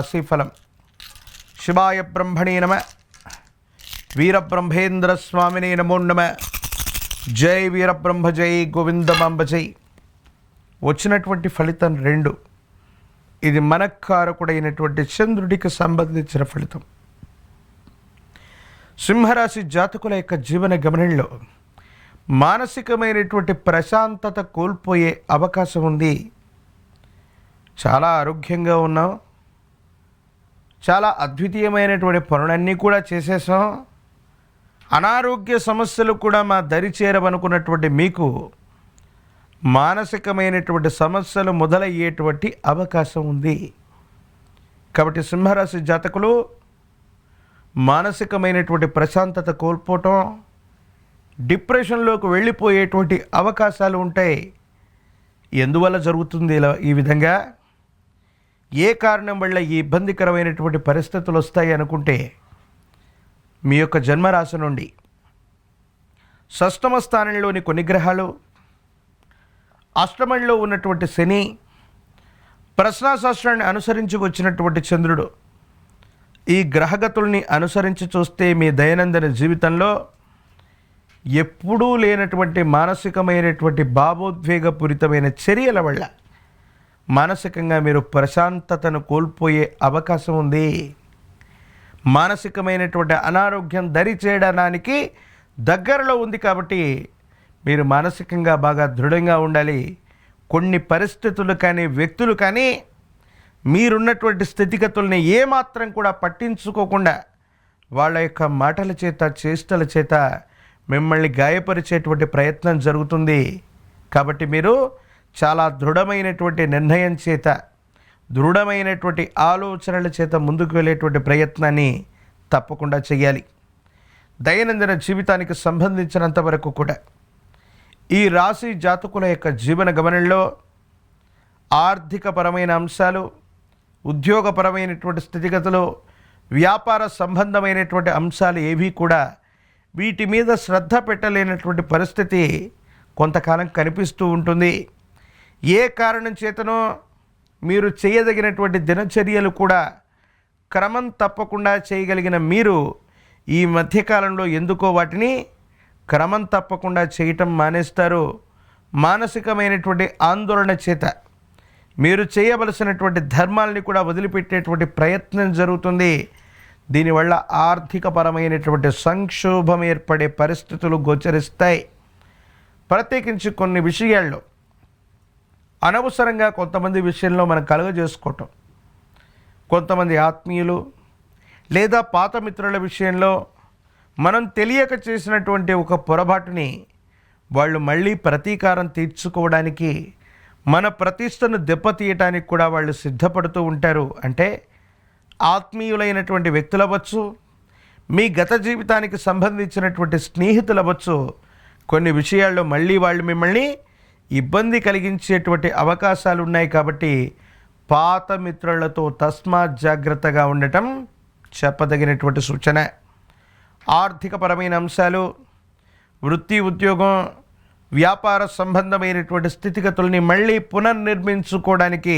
రాశిఫలం. శివాయ బ్రహ్మణే నమ. వీరబ్రహ్మేంద్ర స్వామినే నమో నమ. జై వీరబ్రహ్మ జై గోవిందమాంబ జై. వచ్చినటువంటి ఫలితం 2. ఇది మనకారకుడైనటువంటి చంద్రుడికి సంబంధించిన ఫలితం. సింహరాశి జాతకుల యొక్క జీవన గమనంలో మానసికమైనటువంటి ప్రశాంతత కోల్పోయే అవకాశం ఉంది. చాలా ఆరోగ్యంగా ఉన్నాం, చాలా అద్వితీయమైనటువంటి పనులన్నీ కూడా చేసేసాం, అనారోగ్య సమస్యలు కూడా మా దరి చేరవనుకున్నటువంటి మీకు మానసికమైనటువంటి సమస్యలు మొదలయ్యేటువంటి అవకాశం ఉంది. కాబట్టి సింహరాశి జాతకులు మానసికమైనటువంటి ప్రశాంతత కోల్పోవటం, డిప్రెషన్లోకి వెళ్ళిపోయేటువంటి అవకాశాలు ఉంటాయి. ఎందువల్ల జరుగుతుంది ఈ విధంగా? ఏ కారణం వల్ల ఈ ఇబ్బందికరమైనటువంటి పరిస్థితులు వస్తాయి అనుకుంటే, మీ యొక్క జన్మరాశి నుండి షష్టమ స్థానంలోని కొన్ని గ్రహాలు, అష్టమంలో ఉన్నటువంటి శని, ప్రశ్నాశాస్త్రాన్ని అనుసరించి వచ్చినటువంటి చంద్రుడు, ఈ గ్రహగతుల్ని అనుసరించి చూస్తే మీ దైనందిన జీవితంలో ఎప్పుడూ లేనటువంటి మానసికమైనటువంటి భావోద్వేగపూరితమైన చర్యల వల్ల మానసికంగా మీరు ప్రశాంతతను కోల్పోయే అవకాశం ఉంది. మానసికమైనటువంటి అనారోగ్యం దరి చేయడానికి దగ్గరలో ఉంది. కాబట్టి మీరు మానసికంగా బాగా దృఢంగా ఉండాలి. కొన్ని పరిస్థితులు కానీ వ్యక్తులు కానీ మీరున్నటువంటి స్థితిగతుల్ని ఏమాత్రం కూడా పట్టించుకోకుండా వాళ్ళ యొక్క మాటల చేత చేష్టల చేత మిమ్మల్ని గాయపరిచేటువంటి ప్రయత్నం జరుగుతుంది. కాబట్టి మీరు చాలా దృఢమైనటువంటి నిర్ణయం చేత, దృఢమైనటువంటి ఆలోచనల చేత ముందుకు వెళ్ళేటువంటి ప్రయత్నాన్ని తప్పకుండా చేయాలి. దైనందిన జీవితానికి సంబంధించినంత వరకు కూడా ఈ రాశి జాతకుల యొక్క జీవన గమనంలో ఆర్థికపరమైన అంశాలు, ఉద్యోగపరమైనటువంటి స్థితిగతులు, వ్యాపార సంబంధమైనటువంటి అంశాలు ఏవి కూడా వీటి మీద శ్రద్ధ పెట్టలేనటువంటి పరిస్థితి కొంతకాలం కనిపిస్తూ ఉంటుంది. ఏ కారణం చేతనో మీరు చేయదగినటువంటి దినచర్యలు కూడా క్రమం తప్పకుండా చేయగలిగిన మీరు ఈ మధ్యకాలంలో ఎందుకో వాటిని క్రమం తప్పకుండా చేయటం మానేస్తారు. మానసికమైనటువంటి ఆందోళన చేత మీరు చేయవలసినటువంటి ధర్మాలని కూడా వదిలిపెట్టేటువంటి ప్రయత్నం జరుగుతుంది. దీనివల్ల ఆర్థికపరమైనటువంటి సంక్షోభం ఏర్పడే పరిస్థితులు గోచరిస్తాయి. ప్రత్యేకించి కొన్ని విషయాల్లో అనవసరంగా కొంతమంది విషయంలో మనం కలుగజేసుకోవటం, కొంతమంది ఆత్మీయులు లేదా పాత మిత్రుల విషయంలో మనం తెలియక చేసినటువంటి ఒక పొరపాటుని వాళ్ళు మళ్ళీ ప్రతీకారం తీర్చుకోవడానికి, మన ప్రతిష్టను దెబ్బతీయటానికి కూడా వాళ్ళు సిద్ధపడుతూ ఉంటారు. అంటే ఆత్మీయులైనటువంటి వ్యక్తులు అవ్వచ్చు, మీ గత జీవితానికి సంబంధించినటువంటి స్నేహితులు అవ్వచ్చు, కొన్ని విషయాల్లో మళ్ళీ వాళ్ళు మిమ్మల్ని ఇబ్బంది కలిగించేటువంటి అవకాశాలు ఉన్నాయి. కాబట్టి పాత మిత్రులతో తస్మాత్ జాగ్రత్తగా ఉండటం చెప్పదగినటువంటి సూచన. ఆర్థికపరమైన అంశాలు, వృత్తి ఉద్యోగం, వ్యాపార సంబంధమైనటువంటి స్థితిగతుల్ని మళ్ళీ పునర్నిర్మించుకోవడానికి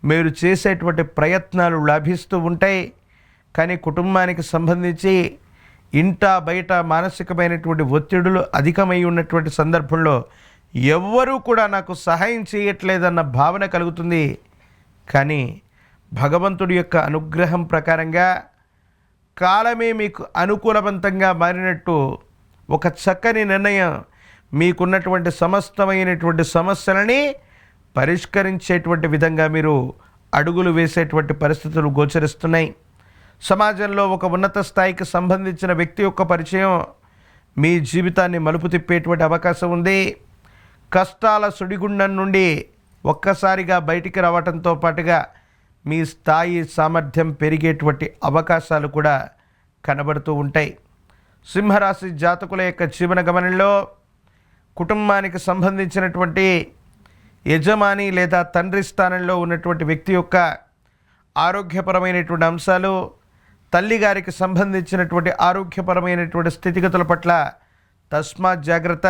మీరు చేసేటువంటి ప్రయత్నాలు లాభిస్తూ ఉంటాయి. కానీ కుటుంబానికి సంబంధించి ఇంట బయట మానసికమైనటువంటి ఒత్తిడులు అధికమై ఉన్నటువంటి సందర్భంలో ఎవ్వరూ కూడా నాకు సహాయం చేయట్లేదన్న భావన కలుగుతుంది. కానీ భగవంతుడి యొక్క అనుగ్రహం ప్రకారంగా కాలమే మీకు అనుకూలవంతంగా మారినట్టు ఒక చక్కని నిర్ణయం మీకున్నటువంటి సమస్తమైనటువంటి సమస్యలని పరిష్కరించేటువంటి విధంగా మీరు అడుగులు వేసేటువంటి పరిస్థితులు గోచరిస్తున్నాయి. సమాజంలో ఒక ఉన్నత స్థాయికి సంబంధించిన వ్యక్తి యొక్క పరిచయం మీ జీవితాన్ని మలుపు తిప్పేటువంటి అవకాశం ఉంది. కష్టాల సుడిగుండం నుండి ఒక్కసారిగా బయటికి రావడంతో పాటుగా మీ స్థాయి సామర్థ్యం పెరిగేటువంటి అవకాశాలు కూడా కనబడుతూ ఉంటాయి. సింహరాశి జాతకుల యొక్క జీవన గమనంలో కుటుంబానికి సంబంధించినటువంటి యజమాని లేదా తండ్రి స్థానంలో ఉన్నటువంటి వ్యక్తి యొక్క ఆరోగ్యపరమైనటువంటి అంశాలు, తల్లిగారికి సంబంధించినటువంటి ఆరోగ్యపరమైనటువంటి స్థితిగతుల పట్ల తస్మాత్ జాగ్రత్త.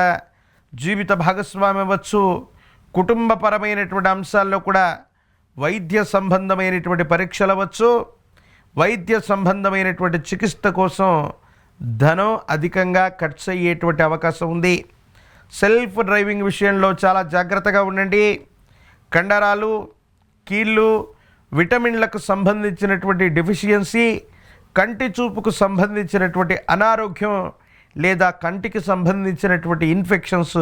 జీవిత భాగస్వామి అవ్వచ్చు, కుటుంబపరమైనటువంటి అంశాల్లో కూడా వైద్య సంబంధమైనటువంటి పరీక్షలు అవ్వచ్చు, వైద్య సంబంధమైనటువంటి చికిత్స కోసం ధనం అధికంగా ఖర్చు అయ్యేటువంటి అవకాశం ఉంది. సెల్ఫ్ డ్రైవింగ్ విషయంలో చాలా జాగ్రత్తగా ఉండండి. కండరాలు, కీళ్ళు, విటమిన్లకు సంబంధించినటువంటి డెఫిషియన్సీ, కంటి చూపుకు సంబంధించినటువంటి అనారోగ్యం లేదా కంటికి సంబంధించినటువంటి ఇన్ఫెక్షన్స్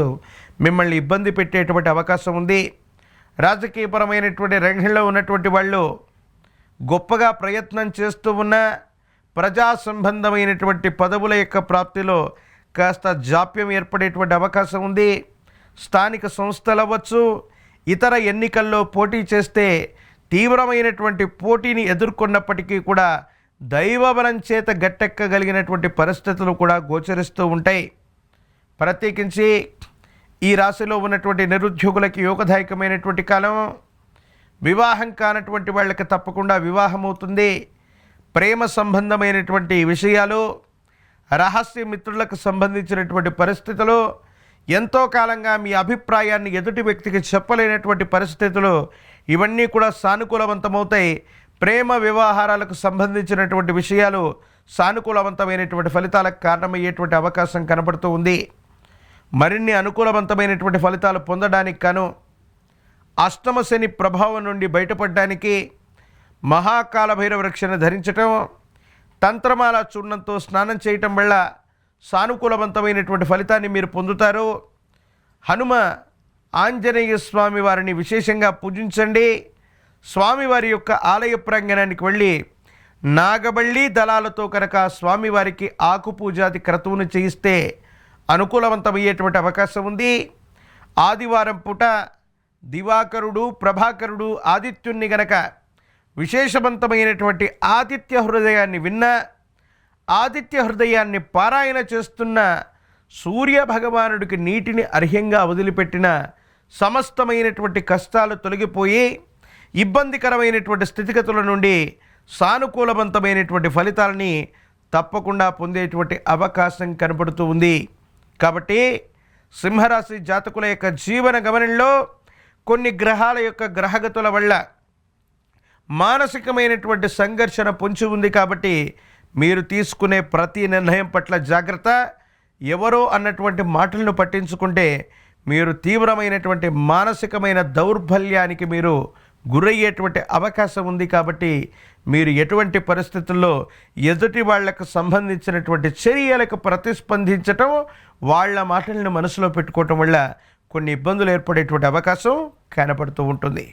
మిమ్మల్ని ఇబ్బంది పెట్టేటువంటి అవకాశం ఉంది. రాజకీయపరమైనటువంటి రంగంలో ఉన్నటువంటి వాళ్ళు గొప్పగా ప్రయత్నం చేస్తూ ఉన్న ప్రజా సంబంధమైనటువంటి పదవుల యొక్క ప్రాప్తిలో కాస్త జాప్యం ఏర్పడేటువంటి అవకాశం ఉంది. స్థానిక సంస్థలు అవ్వచ్చు, ఇతర ఎన్నికల్లో పోటీ చేస్తే తీవ్రమైనటువంటి పోటీని ఎదుర్కొన్నప్పటికీ కూడా దైవబలం చేత గట్టెక్కగలిగినటువంటి పరిస్థితులు కూడా గోచరిస్తూ ఉంటాయి. ప్రత్యేకించి ఈ రాశిలో ఉన్నటువంటి నిరుద్యోగులకి యోగదాయకమైనటువంటి కాలం. వివాహం కానటువంటి వాళ్ళకి తప్పకుండా వివాహం అవుతుంది. ప్రేమ సంబంధమైనటువంటి విషయాలు, రహస్య మిత్రులకు సంబంధించినటువంటి పరిస్థితులు, ఎంతో కాలంగా మీ అభిప్రాయాన్ని ఎదుటి వ్యక్తికి చెప్పలేనటువంటి పరిస్థితులు, ఇవన్నీ కూడా సానుకూలవంతమవుతాయి. ప్రేమ వ్యవహారాలకు సంబంధించినటువంటి విషయాలు సానుకూలవంతమైనటువంటి ఫలితాలకు కారణమయ్యేటువంటి అవకాశం కనబడుతూ ఉంది. మరిన్ని అనుకూలవంతమైనటువంటి ఫలితాలు పొందడానికి గాను అష్టమ శని ప్రభావం నుండి బయటపడడానికి మహాకాల భైరవ రక్షను ధరించటం, తంత్రమాల చూర్ణంతో స్నానం చేయటం వల్ల సానుకూలవంతమైనటువంటి ఫలితాన్ని మీరు పొందుతారు. హనుమ ఆంజనేయ స్వామి వారిని విశేషంగా పూజించండి. స్వామివారి యొక్క ఆలయ ప్రాంగణానికి వెళ్ళి నాగబళ్ళి దళాలతో కనుక స్వామివారికి ఆకు పూజాది క్రతువును చేయిస్తే అనుకూలవంతమయ్యేటువంటి అవకాశం ఉంది. ఆదివారం పూట దివాకరుడు, ప్రభాకరుడు, ఆదిత్యుణ్ణి గనక విశేషవంతమైనటువంటి ఆదిత్య హృదయాన్ని విన్న, ఆదిత్య హృదయాన్ని పారాయణ చేస్తున్న, సూర్య భగవానుడికి నీటిని అర్హ్యంగా వదిలిపెట్టిన సమస్తమైనటువంటి కష్టాలు తొలగిపోయి ఇబ్బందికరమైనటువంటి స్థితిగతుల నుండి సానుకూలవంతమైనటువంటి ఫలితాలని తప్పకుండా పొందేటువంటి అవకాశం కనబడుతూ ఉంది. కాబట్టి సింహరాశి జాతకుల యొక్క జీవన గమనంలో కొన్ని గ్రహాల యొక్క గ్రహగతుల వల్ల మానసికమైనటువంటి సంఘర్షణ పొంచి ఉంది. కాబట్టి మీరు తీసుకునే ప్రతి నిర్ణయం పట్ల జాగ్రత్త. ఎవరో అన్నటువంటి మాటలను పట్టించుకుంటే మీరు తీవ్రమైనటువంటి మానసికమైన దౌర్బల్యానికి మీరు గురయ్యేటువంటి అవకాశం ఉంది. కాబట్టి మీరు ఎటువంటి పరిస్థితుల్లో ఎదుటి వాళ్లకు సంబంధించినటువంటి చర్యలకు ప్రతిస్పందించటం, వాళ్ళ మాటలను మనసులో పెట్టుకోవటం వల్ల కొన్ని ఇబ్బందులు ఏర్పడేటువంటి అవకాశం కనపడుతూ ఉంటుంది.